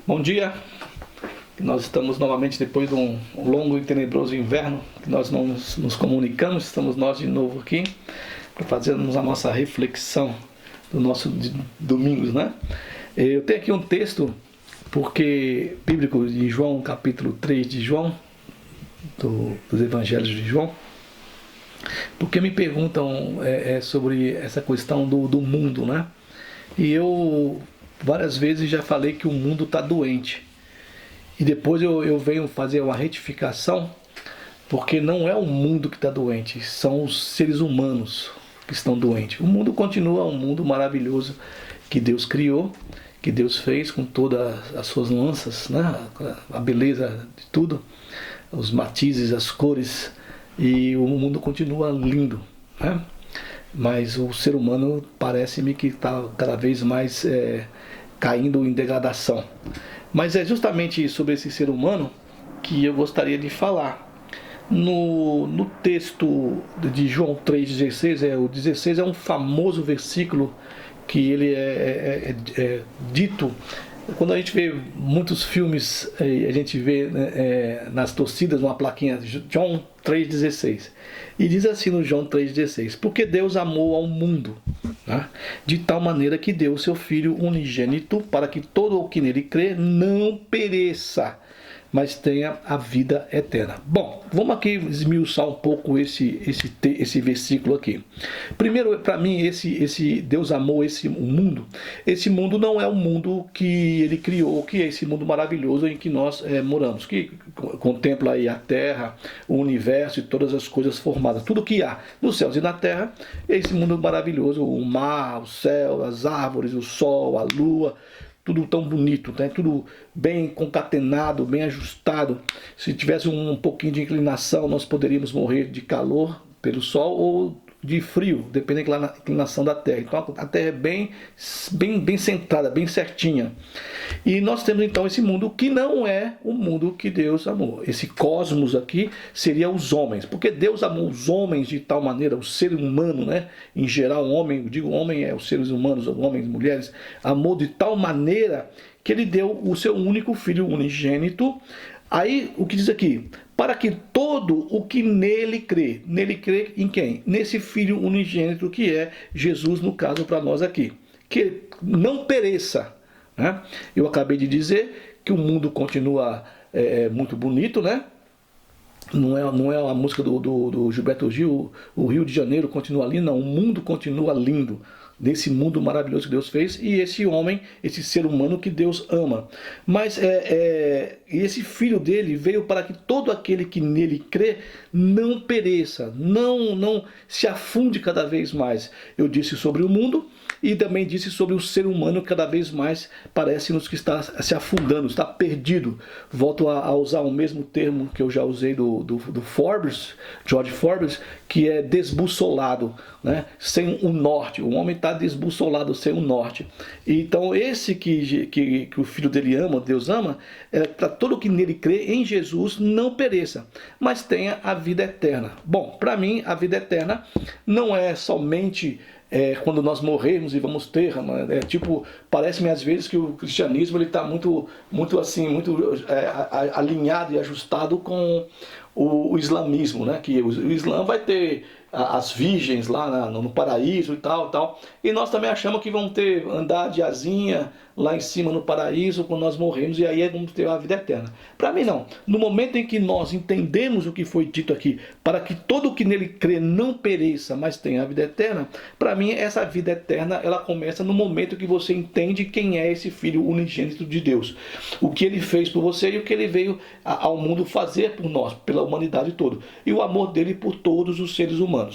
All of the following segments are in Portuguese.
Bom dia, nós estamos novamente depois de um longo e tenebroso inverno, que nós não nos comunicamos, estamos nós de novo aqui para fazermos a nossa reflexão do nosso domingos, né? Eu tenho aqui um texto bíblico de João, capítulo 3 de João, dos Evangelhos de João, porque me perguntam sobre essa questão do mundo, né? E eu várias vezes já falei que o mundo está doente. E depois eu venho fazer uma retificação, porque não é o mundo que está doente, são os seres humanos que estão doentes. O mundo continua um mundo maravilhoso que Deus criou, que Deus fez com todas as suas nuances, né? A beleza de tudo, os matizes, as cores, e o mundo continua lindo, né? Mas o ser humano parece-me que está cada vez mais caindo em degradação. Mas é justamente sobre esse ser humano que eu gostaria de falar. No texto de João 3,16, o 16 é um famoso versículo que ele é dito. Quando a gente vê muitos filmes, a gente vê nas torcidas uma plaquinha, João 3,16. E diz assim no João 3,16: porque Deus amou ao mundo, né, de tal maneira que deu o seu Filho unigênito, para que todo o que nele crê não pereça, mas tenha a vida eterna. Bom, vamos aqui esmiuçar um pouco esse versículo aqui. Primeiro, para mim, esse Deus amou o mundo. Esse mundo não é o mundo que ele criou, que é esse mundo maravilhoso em que nós moramos, que contempla aí a terra, o universo e todas as coisas formadas. Tudo que há nos céus e na terra, esse mundo maravilhoso, o mar, o céu, as árvores, o sol, a lua, tudo tão bonito, né? Tudo bem concatenado, bem ajustado. Se tivesse um pouquinho de inclinação, nós poderíamos morrer de calor pelo sol ou de frio, dependendo da inclinação da Terra. Então a Terra é bem centrada, bem certinha. E nós temos então esse mundo que não é o mundo que Deus amou. Esse cosmos aqui seria os homens, porque Deus amou os homens de tal maneira, o ser humano, né? Em geral, o homem, eu digo homem é os seres humanos, homens e mulheres, amou de tal maneira que ele deu o seu único filho unigênito. Aí, o que diz aqui? Para que todo o que nele crê em quem? Nesse Filho unigênito que é Jesus, no caso para nós aqui, que não pereça, né? Eu acabei de dizer que o mundo continua muito bonito, né? Não é a música do Gilberto Gil, o Rio de Janeiro continua lindo, não, o mundo continua lindo, nesse mundo maravilhoso que Deus fez, e esse homem, esse ser humano que Deus ama. Mas esse filho dele veio para que todo aquele que nele crê não pereça, não se afunde cada vez mais. Eu disse sobre o mundo e também disse sobre o ser humano que cada vez mais parece-nos que está se afundando, está perdido. Volto a usar o mesmo termo que eu já usei do Forbes, George Forbes, que é desbussolado, né? Sem o norte. O homem está desbussolado, sem o norte. Então esse que o filho dele ama, Deus ama, para todo que nele crê em Jesus não pereça, mas tenha a vida eterna. Bom, para mim a vida eterna não é somente quando nós morrermos e vamos ter, parece-me às vezes que o cristianismo está muito alinhado e ajustado com o islamismo, né? Que o Islã vai ter as virgens lá no paraíso e tal, e nós também achamos que vamos andar de asinha lá em cima no paraíso quando nós morremos, e aí vamos ter a vida eterna. Para mim não. No momento em que nós entendemos o que foi dito aqui, para que todo o que nele crê não pereça, mas tenha a vida eterna, para mim essa vida eterna ela começa no momento que você entende quem é esse Filho unigênito de Deus, o que ele fez por você e o que ele veio ao mundo fazer por nós, pela humanidade toda, e o amor dele por todos os seres humanos.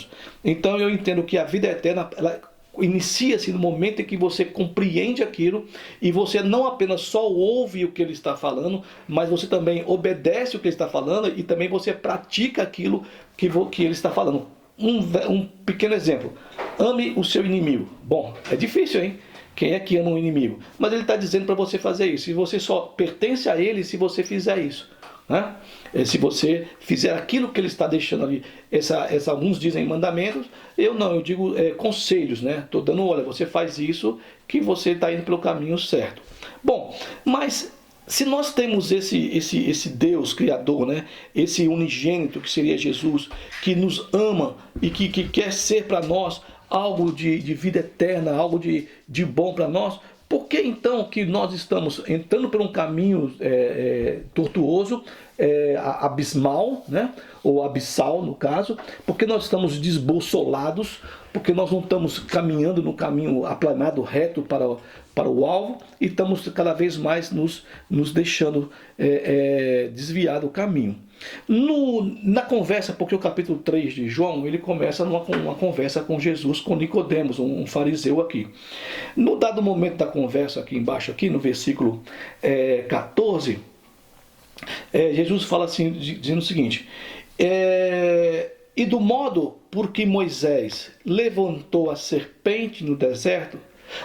Então eu entendo que a vida eterna ela inicia-se no momento em que você compreende aquilo e você não apenas só ouve o que ele está falando, mas você também obedece o que ele está falando e também você pratica aquilo que ele está falando. Um pequeno exemplo: ame o seu inimigo. Bom, é difícil, hein? Quem é que ama um inimigo? Mas ele está dizendo para você fazer isso, e você só pertence a ele se você fizer isso, né? Se você fizer aquilo que ele está deixando ali. Alguns dizem mandamentos, eu digo conselhos, né? Estou dando, olha, você faz isso que você está indo pelo caminho certo. Bom, mas se nós temos esse Deus Criador, né? Esse unigênito que seria Jesus, que nos ama e que quer ser para nós algo de vida eterna, algo de bom para nós, por que então que nós estamos entrando por um caminho tortuoso, abismal, né? Ou abissal no caso, porque nós estamos desbossolados, porque nós não estamos caminhando no caminho aplanado, reto para o alvo, e estamos cada vez mais nos deixando desviar do caminho. Na conversa, porque o capítulo 3 de João, ele começa uma conversa com Jesus, com Nicodemos, um fariseu aqui. No dado momento da conversa aqui embaixo, aqui no versículo 14, Jesus fala assim, dizendo o seguinte: e do modo por que Moisés levantou a serpente no deserto,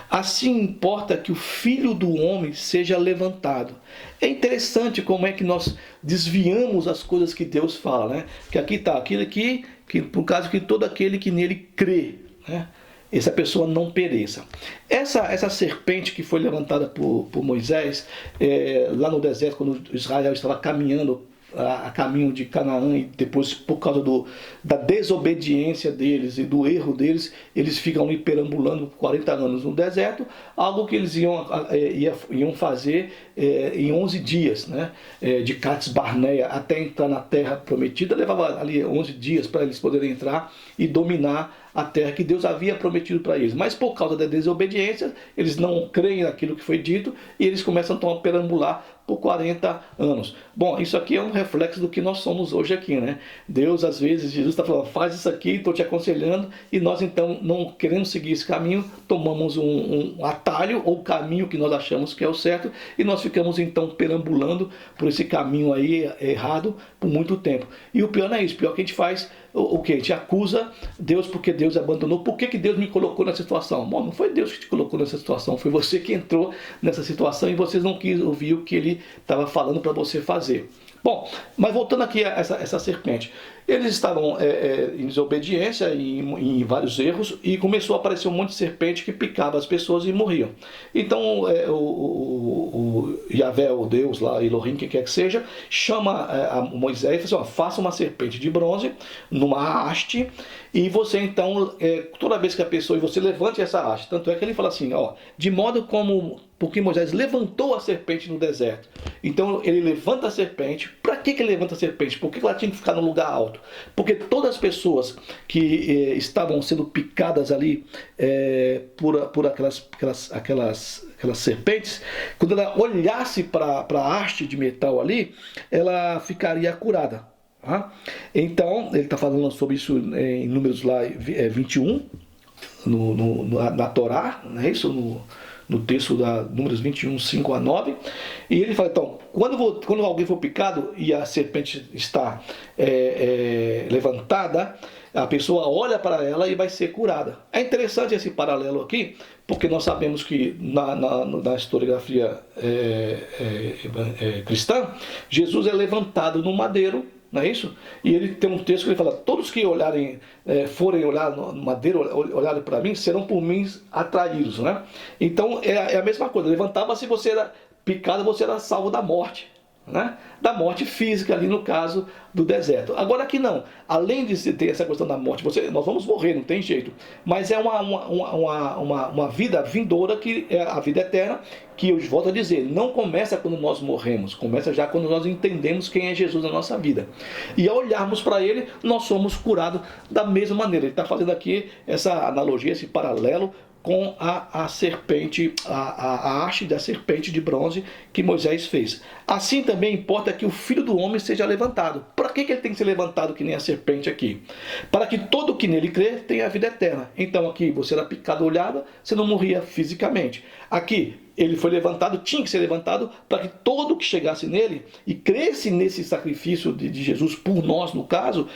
assim importa que o Filho do Homem seja levantado. É interessante como é que nós desviamos as coisas que Deus fala, né? Que aqui está, aquilo aqui, que por causa que todo aquele que nele crê, né? Essa pessoa não pereça. Essa serpente que foi levantada por Moisés, lá no deserto, quando Israel estava caminhando a caminho de Canaã, e depois, por causa da desobediência deles e do erro deles, eles ficam ali perambulando 40 anos no deserto, algo que eles iam fazer em 11 dias, né? De Cades Barneia até entrar na terra prometida, levava ali 11 dias para eles poderem entrar e dominar a terra que Deus havia prometido para eles. Mas por causa da desobediência, eles não creem naquilo que foi dito e eles começam então a perambular por 40 anos. Bom, isso aqui é um reflexo do que nós somos hoje aqui, né? Deus, às vezes, Jesus está falando, faz isso aqui, estou te aconselhando, e nós então, não querendo seguir esse caminho, tomamos um atalho, ou caminho que nós achamos que é o certo, e nós ficamos então perambulando por esse caminho aí errado por muito tempo. E o pior não é isso, o pior é que a gente faz o que? A gente acusa Deus porque Deus abandonou. Por que Deus me colocou nessa situação? Bom, não foi Deus que te colocou nessa situação, foi você que entrou nessa situação e vocês não quis ouvir o que ele estava falando para você fazer. Bom, mas voltando aqui a essa serpente. Eles estavam em desobediência e em vários erros, e começou a aparecer um monte de serpente que picava as pessoas e morriam. Então o Yahvé, o Deus lá, Elohim, quem quer que seja, chama a Moisés e fala assim, faça uma serpente de bronze numa haste, e você então, toda vez que a pessoa, e você levante essa haste. Tanto é que ele fala assim, de modo como, porque Moisés levantou a serpente no deserto. Então ele levanta a serpente. Para que ele levanta a serpente? Por que ela tinha que ficar no lugar alto? Porque todas as pessoas que estavam sendo picadas ali por aquelas serpentes, quando ela olhasse para a haste de metal ali, ela ficaria curada. Então, ele está falando sobre isso em Números lá 21, na Torá, não é isso? No texto da Números 21, 5 a 9, e ele fala, então, quando alguém for picado e a serpente está levantada, a pessoa olha para ela e vai ser curada. É interessante esse paralelo aqui, porque nós sabemos que na historiografia cristã, Jesus é levantado no madeiro, não é isso? E ele tem um texto que ele fala, todos que forem olhar no madeiro, olharem para mim, serão por mim atraídos, né? Então é a mesma coisa, levantava, se você era picado, você era salvo da morte, né? Da morte física ali no caso do deserto. Agora aqui não, além de ter essa questão da morte, nós vamos morrer, não tem jeito, mas é uma vida vindoura, que é a vida eterna, que eu volto a dizer, não começa quando nós morremos, começa já quando nós entendemos quem é Jesus na nossa vida. E ao olharmos para ele, nós somos curados da mesma maneira. Ele está fazendo aqui essa analogia, esse paralelo com a serpente, a haste da serpente de bronze que Moisés fez. Assim também importa que o Filho do Homem seja levantado. Para que ele tem que ser levantado que nem a serpente aqui? Para que todo que nele crê tenha a vida eterna. Então aqui você era picado, olhava, você não morria fisicamente. Aqui ele foi levantado, tinha que ser levantado, para que todo que chegasse nele e cresce nesse sacrifício de Jesus por nós, no caso,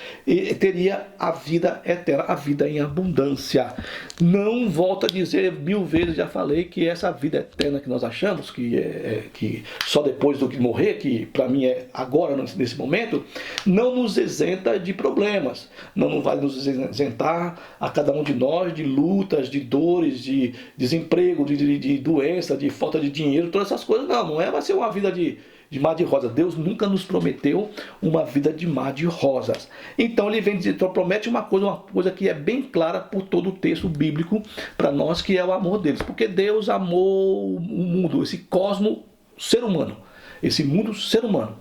teria a vida eterna, a vida em abundância. Não volto a dizer 1000 vezes, já falei, que essa vida eterna que nós achamos, que só depois do que morrer, que para mim é agora, nesse momento, não nos isenta de problemas, não vai nos isentar a cada um de nós de lutas, de dores, de desemprego, de doença, de de falta de dinheiro, todas essas coisas. Não vai ser uma vida de mar de rosas. Deus nunca nos prometeu uma vida de mar de rosas. Então ele vem dizer, então promete uma coisa que é bem clara por todo o texto bíblico para nós, que é o amor deles. Porque Deus amou o mundo, esse cosmo, ser humano. Esse mundo, ser humano.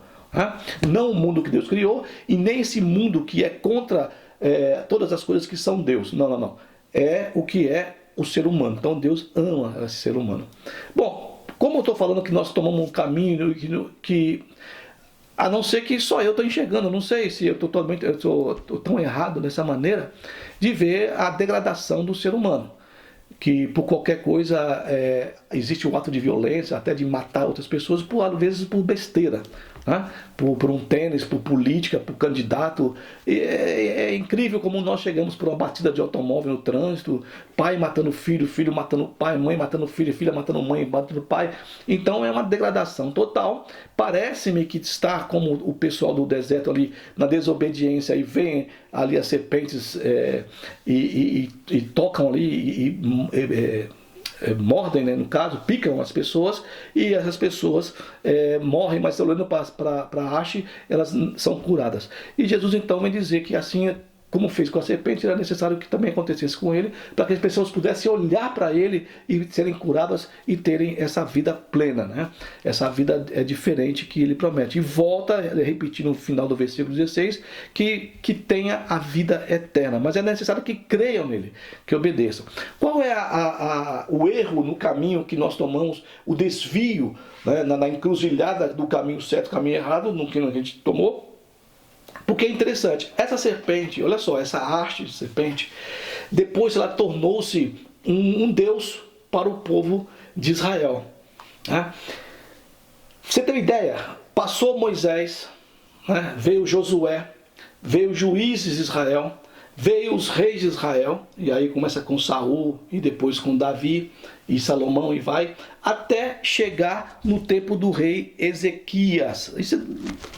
Não o mundo que Deus criou e nem esse mundo que é contra todas as coisas que são Deus. Não. É o que é o ser humano. Então Deus ama esse ser humano. Bom, como eu estou falando que nós tomamos um caminho que a não ser que só eu estou enxergando, eu não sei se eu estou tão errado nessa maneira de ver a degradação do ser humano. Que por qualquer coisa existe o ato de violência, até de matar outras pessoas, às vezes por besteira, né? por um tênis, por política, por candidato. É incrível como nós chegamos por uma batida de automóvel no trânsito, pai matando filho, filho matando pai, mãe matando filho, filha matando mãe, matando pai. Então é uma degradação total. Parece-me que está como o pessoal do deserto ali na desobediência e vem ali as serpentes e tocam ali mordem, né, no caso, picam as pessoas e essas pessoas morrem, mas olhando para a haste, elas são curadas. E Jesus então vem dizer que assim como fez com a serpente, era necessário que também acontecesse com ele, para que as pessoas pudessem olhar para ele e serem curadas e terem essa vida plena, né? Essa vida diferente que ele promete. E volta a repetir no final do versículo 16, que tenha a vida eterna. Mas é necessário que creiam nele, que obedeçam. Qual é o erro no caminho que nós tomamos, o desvio, né, na encruzilhada do caminho certo, caminho errado, no que a gente tomou? Porque é interessante, essa serpente, olha só, essa haste de serpente, depois ela tornou-se um Deus para o povo de Israel. Né? Você tem uma ideia? Passou Moisés, né? Veio Josué, veio os juízes de Israel, veio os reis de Israel, e aí começa com Saul, e depois com Davi e Salomão, e vai, até chegar no tempo do rei Ezequias. Isso é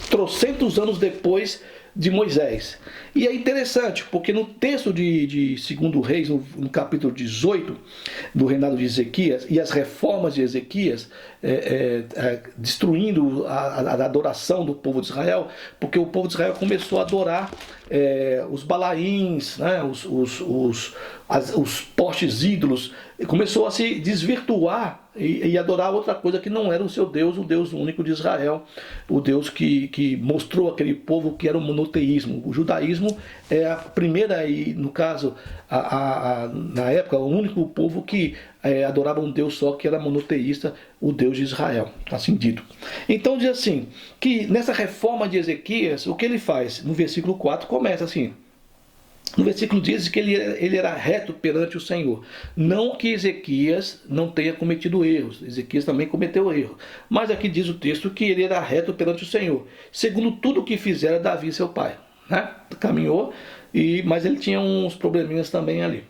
trocentos anos depois de Moisés. E é interessante, porque no texto de 2 Reis, no capítulo 18, do reinado de Ezequias, e as reformas de Ezequias, destruindo a adoração do povo de Israel, porque o povo de Israel começou a adorar os balaíns, né, os postes ídolos, começou a se desvirtuar e adorar outra coisa que não era o seu Deus, o Deus único de Israel, o Deus que mostrou aquele povo que era o monoteísmo. O judaísmo é a primeira, e no caso, na época, o único povo que adorava um Deus só, que era monoteísta, o Deus de Israel, assim dito. Então diz assim, que nessa reforma de Ezequias, o que ele faz? No versículo 4 começa assim, no versículo diz que ele era reto perante o Senhor. Não que Ezequias não tenha cometido erros. Ezequias também cometeu erro. Mas aqui diz o texto que ele era reto perante o Senhor, segundo tudo o que fizera Davi, seu pai. Né? Caminhou, mas ele tinha uns probleminhas também ali.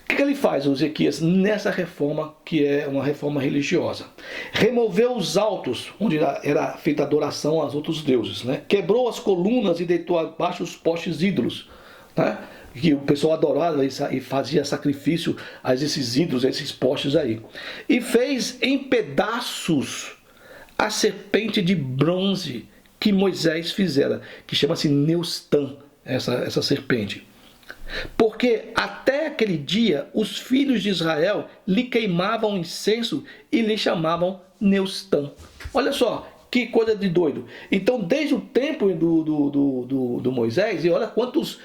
O que ele faz, o Ezequias, nessa reforma, que é uma reforma religiosa? Removeu os altos, onde era feita adoração aos outros deuses. Né? Quebrou as colunas e deitou abaixo os postes ídolos. Né? Que o pessoal adorava e fazia sacrifício a esses ídolos, a esses postes aí. E fez em pedaços a serpente de bronze que Moisés fizera, que chama-se Neustã, essa serpente. Porque até aquele dia os filhos de Israel lhe queimavam incenso e lhe chamavam Neustã. Olha só, que coisa de doido. Então, desde o tempo do Moisés, e olha quantos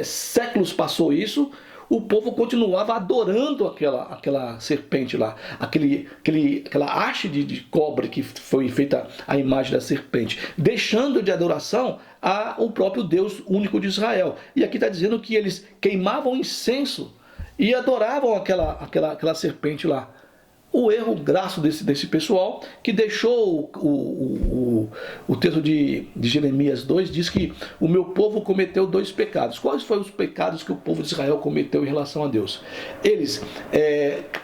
séculos passou isso, o povo continuava adorando aquela serpente lá, aquela haste de cobre que foi feita a imagem da serpente, deixando de adoração ao próprio Deus único de Israel. E aqui está dizendo que eles queimavam incenso e adoravam aquela serpente lá. O erro graço desse pessoal, que deixou o texto de Jeremias 2, diz que o meu povo cometeu 2 pecados. Quais foram os pecados que o povo de Israel cometeu em relação a Deus? Eles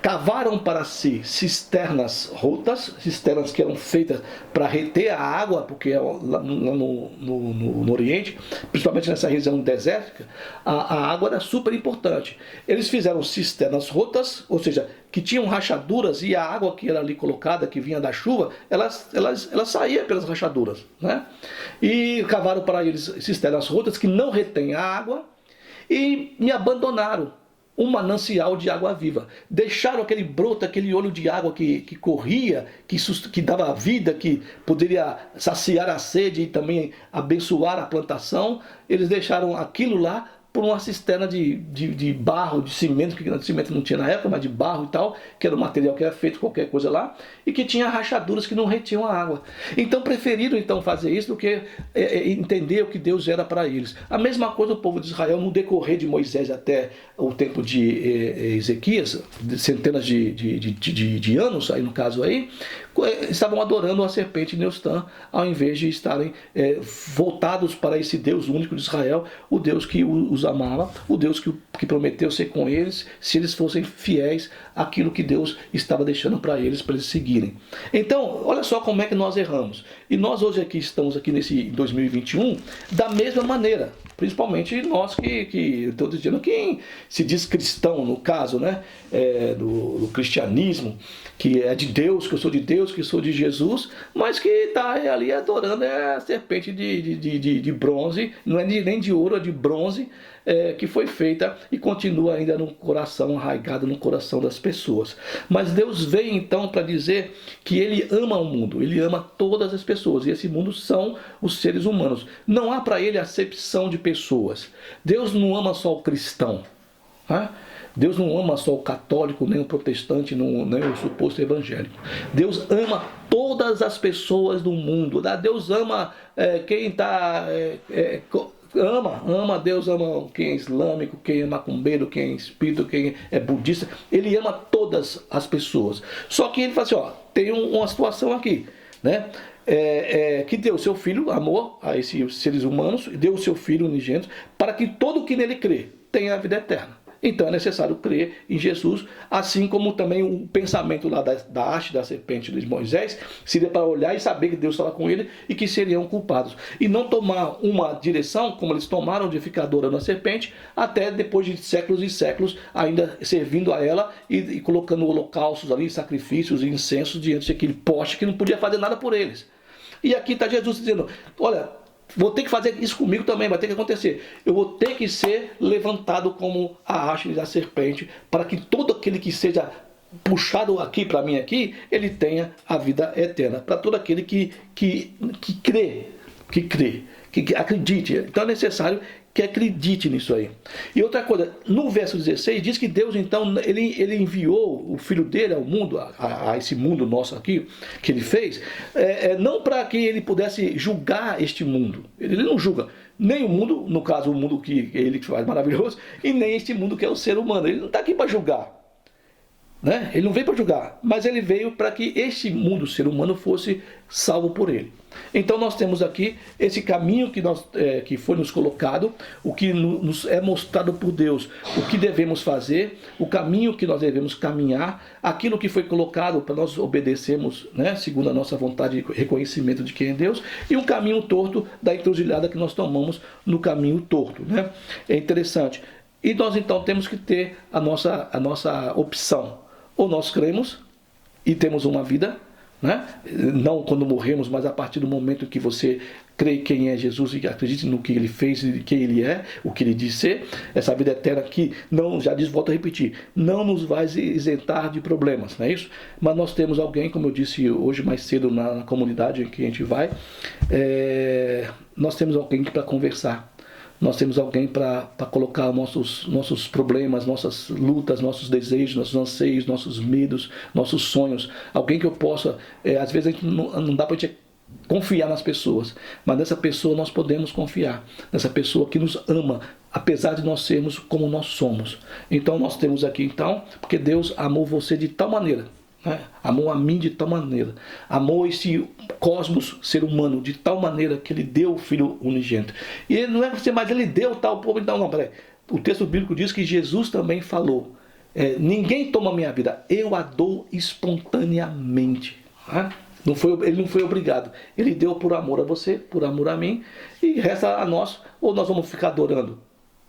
cavaram para si cisternas rotas, cisternas que eram feitas para reter a água, porque lá no Oriente, principalmente nessa região desértica, a água era super importante. Eles fizeram cisternas rotas, ou seja, que tinham rachaduras e a água que era ali colocada, que vinha da chuva, ela saía pelas rachaduras, né? E cavaram para eles cisternas rotas que não retêm a água e me abandonaram um manancial de água viva. Deixaram aquele broto, aquele olho de água que corria, que dava vida, que poderia saciar a sede e também abençoar a plantação. Eles deixaram aquilo lá por uma cisterna de barro, de cimento, que cimento não tinha na época, mas de barro e tal, que era o material que era feito qualquer coisa lá, e que tinha rachaduras que não retinham a água. Então preferiram então fazer isso do que entender o que Deus era para eles. A mesma coisa o povo de Israel no decorrer de Moisés até o tempo de Ezequias, centenas de anos, aí no caso aí, estavam adorando a serpente Neustã, ao invés de estarem voltados para esse Deus único de Israel, o Deus que os amava, o Deus que prometeu ser com eles, se eles fossem fiéis àquilo que Deus estava deixando para eles seguirem. Então, olha só como é que nós erramos. E nós hoje estamos aqui nesse 2021 da mesma maneira. Principalmente nós que estou dizendo, quem se diz cristão, no caso, né, do cristianismo, que é de Deus, que eu sou de Deus, que sou de Jesus, mas que está ali adorando a serpente de bronze, não é nem de ouro, é de bronze, que foi feita e continua ainda no coração, arraigado no coração das pessoas. Mas Deus veio então para dizer que Ele ama o mundo, Ele ama todas as pessoas, e esse mundo são os seres humanos. Não há para Ele acepção de pessoas. Deus não ama só o cristão, né? Deus não ama só o católico, nem o protestante, nem o suposto evangélico. Deus ama todas as pessoas do mundo. Deus ama quem está... Deus ama quem é islâmico, quem é macumbeiro, quem é espírito, quem é budista. Ele ama todas as pessoas. Só que ele fala assim, tem uma situação aqui, né? Que deu o seu filho, amor a esses seres humanos, deu o seu filho unigênito, para que todo que nele crê tenha a vida eterna. Então é necessário crer em Jesus, assim como também o pensamento lá da haste da serpente de Moisés seria para olhar e saber que Deus estava com ele e que seriam culpados. E não tomar uma direção, como eles tomaram, de ficar adorando a serpente, até depois de séculos e séculos, ainda servindo a ela e colocando holocaustos ali, sacrifícios e incensos diante daquele poste que não podia fazer nada por eles. E aqui está Jesus dizendo, olha, vou ter que fazer isso comigo também, vai ter que acontecer. Eu vou ter que ser levantado como a haste da serpente, para que todo aquele que seja puxado aqui para mim aqui, ele tenha a vida eterna. Para todo aquele que crê, que acredite. Então é necessário que acredite nisso aí. E outra coisa, no verso 16 diz que Deus então, ele enviou o Filho dele ao mundo, a esse mundo nosso aqui, que ele fez, não para que ele pudesse julgar este mundo. Ele não julga nem o mundo, no caso o mundo que ele faz maravilhoso, e nem este mundo que é o ser humano. Ele não está aqui para julgar, né? Ele não veio para julgar, mas ele veio para que este mundo, ser humano, fosse salvo por ele. Então nós temos aqui esse caminho que foi nos colocado, o que nos é mostrado por Deus, o que devemos fazer, o caminho que nós devemos caminhar, aquilo que foi colocado para nós obedecermos, né, segundo a nossa vontade de reconhecimento de quem é Deus, e um caminho torto da encruzilhada que nós tomamos no caminho torto, né? É interessante. E nós então temos que ter a nossa opção. Ou nós cremos e temos uma vida, né? Não quando morremos, mas a partir do momento que você crê quem é Jesus e acredite no que ele fez e quem ele é, o que ele diz ser, essa vida eterna que, não, já diz, volto a repetir, não nos vai isentar de problemas, não é isso? Mas nós temos alguém, como eu disse hoje mais cedo na comunidade em que a gente vai, nós temos alguém para conversar. Nós temos alguém para colocar nossos problemas, nossas lutas, nossos desejos, nossos anseios, nossos medos, nossos sonhos. Alguém que eu possa... às vezes a gente não dá para a gente confiar nas pessoas, mas nessa pessoa nós podemos confiar. Nessa pessoa que nos ama, apesar de nós sermos como nós somos. Então nós temos aqui, então, porque Deus amou você de tal maneira, né? Amou a mim de tal maneira, amou esse cosmos, ser humano, de tal maneira que ele deu o Filho unigênito. E ele não é você, mas ele deu tal povo. Então não, peraí. O texto bíblico diz que Jesus também falou, ninguém toma a minha vida, eu a dou espontaneamente, né? Ele não foi obrigado, ele deu por amor a você, por amor a mim, e resta a nós, ou nós vamos ficar adorando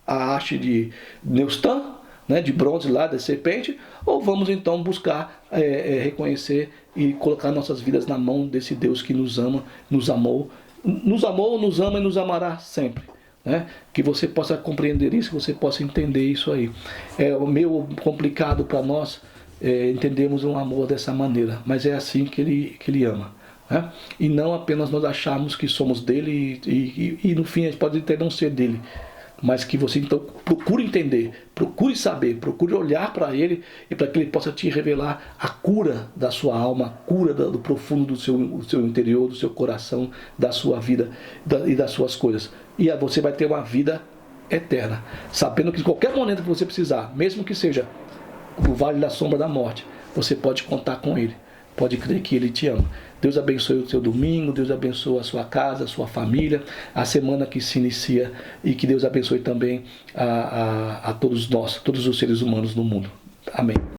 a haste de Neustã, né, de bronze lá, da serpente, ou vamos então buscar reconhecer e colocar nossas vidas na mão desse Deus que nos ama, nos amou, nos ama e nos amará sempre. Né? Que você possa compreender isso, que você possa entender isso aí. É meio complicado para nós entendermos um amor dessa maneira, mas é assim que ele ama. Né? E não apenas nós acharmos que somos dele e no fim a gente pode até não ser dele, mas que você então procure entender, procure saber, procure olhar para ele e para que ele possa te revelar a cura da sua alma, a cura do profundo do seu interior, do seu coração, da sua vida e das suas coisas. E você vai ter uma vida eterna, sabendo que em qualquer momento que você precisar, mesmo que seja no vale da sombra da morte, você pode contar com ele. Pode crer que ele te ama. Deus abençoe o seu domingo, Deus abençoe a sua casa, a sua família, a semana que se inicia, e que Deus abençoe também a todos nós, todos os seres humanos no mundo. Amém.